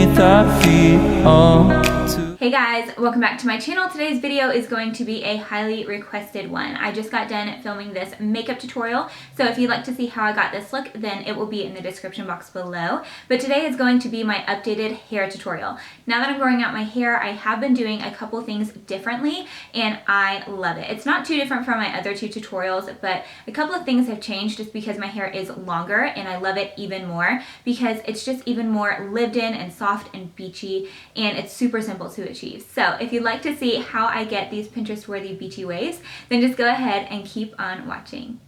beneath our feet. Hey guys, welcome back to my channel. Today's video is going to be a highly requested one. I just got done filming this makeup tutorial, so if you'd like to see how I got this look, then it will be in the description box below. But today is going to be my updated hair tutorial. Now that I'm growing out my hair, I have been doing a couple things differently, and I love it. It's not too different from my other two tutorials, but a couple of things have changed just because my hair is longer, and I love it even more because it's just even more lived in and soft and beachy, and it's super simple to achieve. So if you'd like to see how I get these Pinterest-worthy beachy waves, then just go ahead and keep on watching.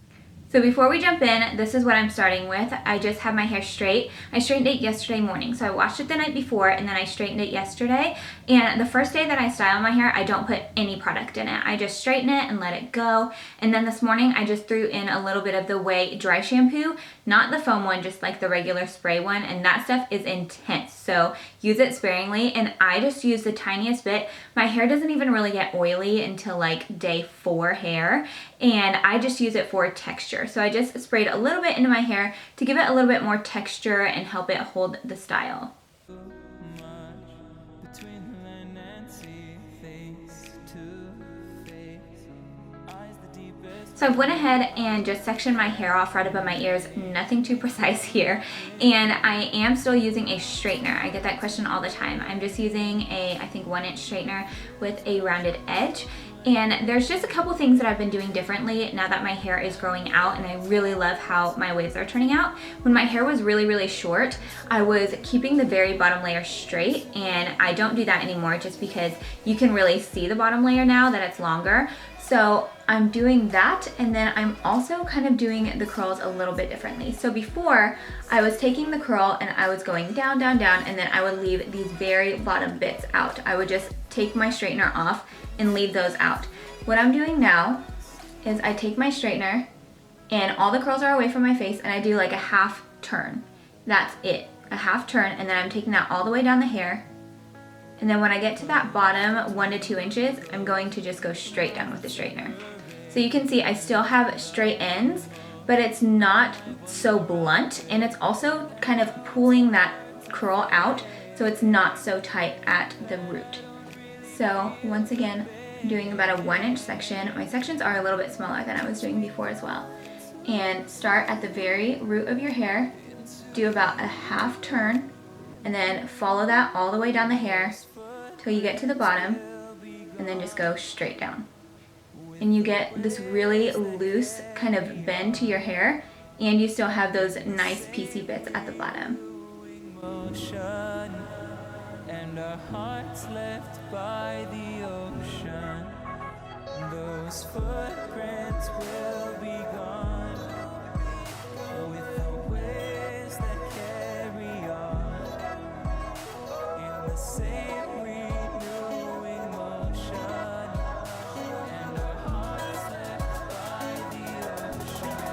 So before we jump in, this is what I'm starting with. I just have my hair straight. I straightened it yesterday morning. So I washed it the night before and then I straightened it yesterday. And the first day that I style my hair, I don't put any product in it. I just straighten it and let it go. And then this morning, I just threw in a little bit of the Way dry shampoo, not the foam one, just like the regular spray one. And that stuff is intense. So use it sparingly. And I just use the tiniest bit. My hair doesn't even really get oily until like day 4 hair. And I just use it for texture. So I just sprayed a little bit into my hair to give it a little bit more texture and help it hold the style. So I went ahead and just sectioned my hair off right above my ears, nothing too precise here. And I am still using a straightener. I get that question all the time. I'm just using a, I think 1-inch straightener with a rounded edge. And there's just a couple things that I've been doing differently now that my hair is growing out, and I really love how my waves are turning out. When my hair was really short, I was keeping the very bottom layer straight, and I don't do that anymore just because you can really see the bottom layer now that it's longer. So I'm doing that, and then I'm also kind of doing the curls a little bit differently. So before, I was taking the curl and I was going down, and then I would leave these very bottom bits out. I would just take my straightener off and leave those out. What I'm doing now is I take my straightener and all the curls are away from my face, and I do like a half turn. That's it, a half turn, and then I'm taking that all the way down the hair. And then when I get to that bottom 1 to 2 inches, I'm going to just go straight down with the straightener. So you can see I still have straight ends, but it's not so blunt, and it's also kind of pulling that curl out so it's not so tight at the root. So once again, I'm doing about a 1-inch section. My sections are a little bit smaller than I was doing before as well. And start at the very root of your hair, do about a half turn, and then follow that all the way down the hair till you get to the bottom, and then just go straight down. And you get this really loose kind of bend to your hair, and you still have those nice piecey bits at the bottom. And our hearts left by the ocean, those footprints will be gone with the waves that carry on in the same renewing motion. And our hearts left by the ocean.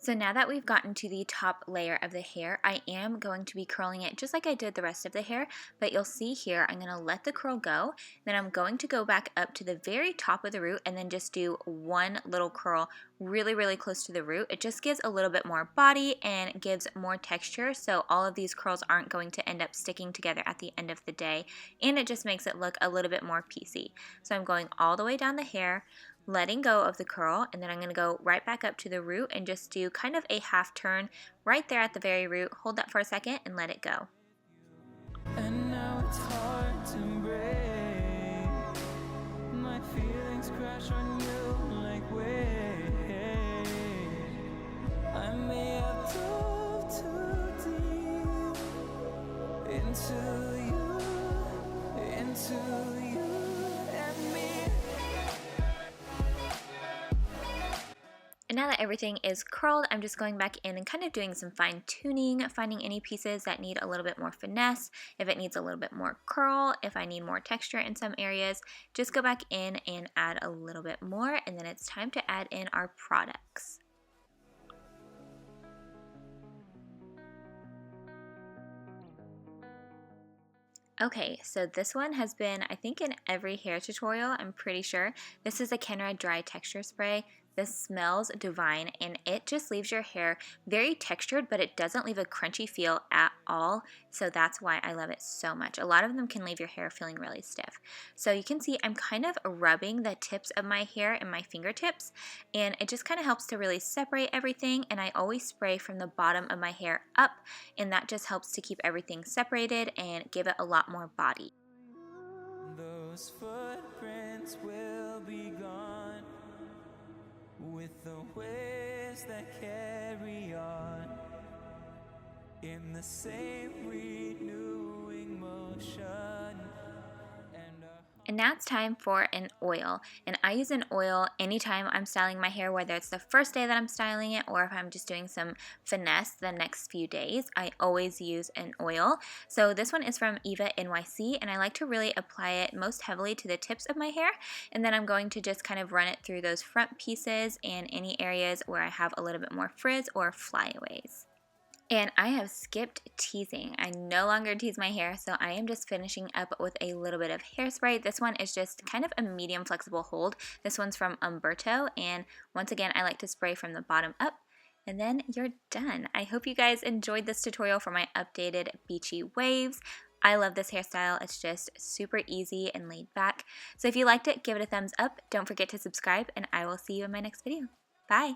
So now that we've gotten to the top layer of the hair, I am going to be curling it just like I did the rest of the hair, but you'll see here I'm going to let the curl go, then I'm going to go back up to the very top of the root and then just do one little curl really close to the root. It just gives a little bit more body and gives more texture, so all of these curls aren't going to end up sticking together at the end of the day, and it just makes it look a little bit more piecey. So I'm going all the way down the hair, letting go of the curl, and then I'm going to go right back up to the root and just do kind of a half turn right there at the very root. Hold that for a second and let it go. And now it's hard to break. My feelings crash on you like waves. into you and me. And now that everything is curled, I'm just going back in and kind of doing some fine tuning, finding any pieces that need a little bit more finesse, if it needs a little bit more curl, if I need more texture in some areas, just go back in and add a little bit more, and then it's time to add in our products. Okay, so this one has been, I think, in every hair tutorial, I'm pretty sure. This is a Kenra Dry Texture Spray. This smells divine, and it just leaves your hair very textured, but it doesn't leave a crunchy feel at all, so that's why I love it so much. A lot of them can leave your hair feeling really stiff. So you can see I'm kind of rubbing the tips of my hair and my fingertips, and it just kind of helps to really separate everything, and I always spray from the bottom of my hair up, and that just helps to keep everything separated and give it a lot more body. Those footprints will be gone with the waves that carry on in the same renewing motion. And now it's time for an oil. And I use an oil anytime I'm styling my hair, whether it's the first day that I'm styling it or if I'm just doing some finesse the next few days. I always use an oil. So this one is from EVA NYC, and I like to really apply it most heavily to the tips of my hair. And then I'm going to just kind of run it through those front pieces and any areas where I have a little bit more frizz or flyaways. And I have skipped teasing. I no longer tease my hair, so I am just finishing up with a little bit of hairspray. This one is just kind of a medium flexible hold. This one's from Umberto, and once again, I like to spray from the bottom up, and then you're done. I hope you guys enjoyed this tutorial for my updated beachy waves. I love this hairstyle. It's just super easy and laid back. So if you liked it, give it a thumbs up. Don't forget to subscribe, and I will see you in my next video. Bye!